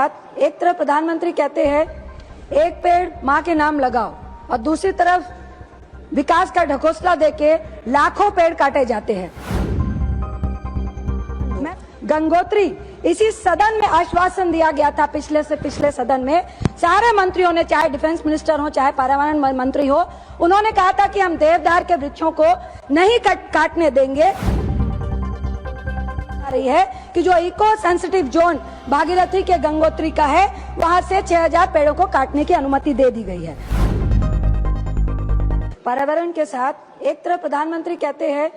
एक तरफ प्रधानमंत्री कहते हैं एक पेड़ माँ के नाम लगाओ और दूसरी तरफ विकास का ढकोसला देके लाखों पेड़ काटे जाते हैं। गंगोत्री इसी सदन में आश्वासन दिया गया था, पिछले सदन में सारे मंत्रियों ने, चाहे डिफेंस मिनिस्टर हो चाहे पर्यावरण मंत्री हो, उन्होंने कहा था कि हम देवदार के वृक्षों को नहीं काटने देंगे। रही है कि जो इको सेंसिटिव जोन भागीरथी के गंगोत्री का है, वहां से 6000 पेड़ों को काटने की अनुमति दे दी गई है। पर्यावरण के साथ एक तरफ प्रधानमंत्री कहते हैं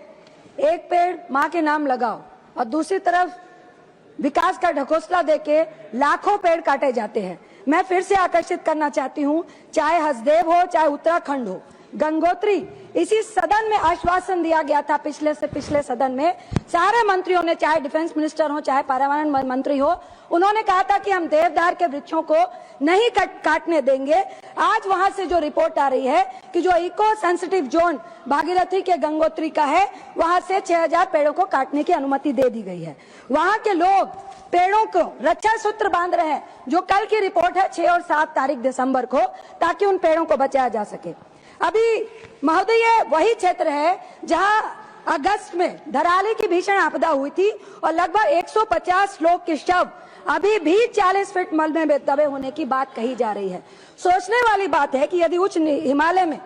एक पेड़ माँ के नाम लगाओ और दूसरी तरफ विकास का ढकोसला देके लाखों पेड़ काटे जाते हैं। मैं फिर से आकर्षित करना चाहती हूँ, चाहे हसदेव हो चाहे उत्तराखंड हो, गंगोत्री इसी सदन में आश्वासन दिया गया था, पिछले सदन में सारे मंत्रियों ने, चाहे डिफेंस मिनिस्टर हो चाहे पर्यावरण मंत्री हो, उन्होंने कहा था कि हम देवदार के वृक्षों को नहीं काटने देंगे। आज वहां से जो रिपोर्ट आ रही है कि जो इको सेंसिटिव जोन भागीरथी के गंगोत्री का है, वहां से 6000 पेड़ों को काटने की अनुमति दे दी गई है। वहां के लोग पेड़ों को रक्षा सूत्र बांध रहे हैं, जो कल की रिपोर्ट है 6 और 7 तारीख दिसंबर को, ताकि उन पेड़ों को बचाया जा सके। अभी महोदय वही क्षेत्र है जहां अगस्त में धराली की भीषण आपदा हुई थी और लगभग 150 लोग के शव अभी भी 40 फीट मलबे में दबे होने की बात कही जा रही है। सोचने वाली बात है कि यदि उच्च हिमालय में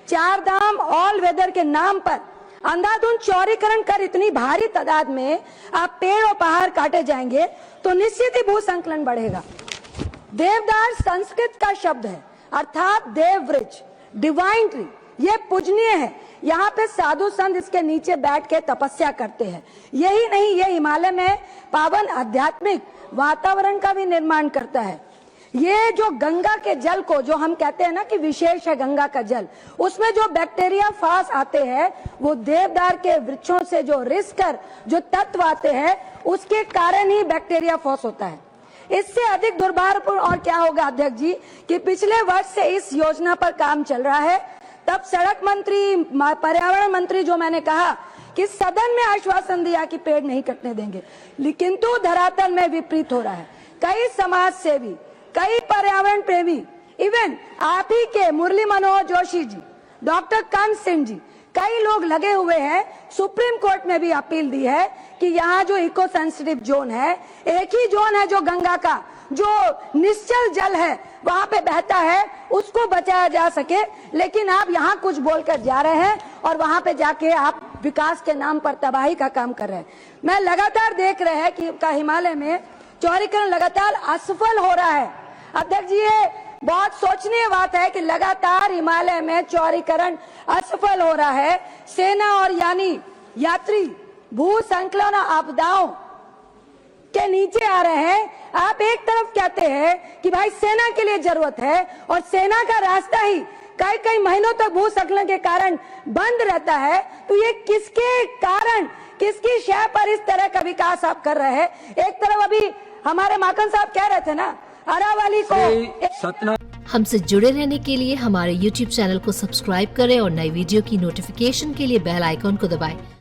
4 धाम ऑल वेदर के नाम पर अंधाधुंध चौड़ीकरण कर इतनी भारी तादाद में आप पेड़ और पहाड़ काटे जाएंगे तो निश्चित ही भूसंकलन बढ़ेगा। देवदार संस्कृत का शब्द है, अर्थात देव वृक्ष, डिवाइन ट्री। ये पूजनीय है। यहाँ पे साधु संत इसके नीचे बैठ के तपस्या करते हैं। यही नहीं, ये हिमालय में पावन आध्यात्मिक वातावरण का भी निर्माण करता है। ये जो गंगा के जल को, जो हम कहते हैं ना कि विशेष है गंगा का जल, उसमें जो बैक्टीरिया फास आते हैं, वो देवदार के वृक्षों से जो रिसकर जो तत्व आते हैं, उसके कारण ही बैक्टीरिया फास होता है। इससे अधिक दुर्भाग्यपूर्ण और क्या होगा अध्यक्ष जी, कि पिछले वर्ष से इस योजना पर काम चल रहा है। तब सड़क मंत्री, पर्यावरण मंत्री, जो मैंने कहा कि सदन में आश्वासन दिया कि पेड़ नहीं कटने देंगे, लेकिन तो धरातल में विपरीत हो रहा है। कई समाज सेवी, कई पर्यावरण प्रेमी, इवन आप ही के मुरली मनोहर जोशी जी, डॉक्टर कंस सिंह जी, कई लोग लगे हुए हैं। सुप्रीम कोर्ट में भी अपील दी है कि यहाँ जो इको सेंसिटिव जोन है, एक ही जोन है जो गंगा का जो निश्चल जल है वहां पे बहता है, उसको बचाया जा सके। लेकिन आप यहाँ कुछ बोलकर जा रहे हैं और वहां पे जाके आप विकास के नाम पर तबाही का काम कर रहे हैं। मैं लगातार देख रहे हैं कि हिमालय में चौड़ीकरण लगातार असफल हो रहा है। अध्यक्ष जी, ये बहुत सोचनीय बात है कि लगातार हिमालय में चौड़ीकरण असफल हो रहा है। सेना और यानी यात्री भूसंकलन आपदाओं के नीचे आ रहे हैं। आप एक तरफ कहते हैं कि भाई सेना के लिए जरूरत है और सेना का रास्ता ही कई महीनों तक भूस्खलन के कारण बंद रहता है, तो ये किसके कारण, किसकी शय पर इस तरह का विकास आप कर रहे हैं? एक तरफ अभी हमारे माकन साहब कह रहे थे ना, अरावली को। हमसे जुड़े रहने के लिए हमारे YouTube चैनल को सब्सक्राइब करें और नई वीडियो की नोटिफिकेशन के लिए बेल आइकॉन को दबाएं।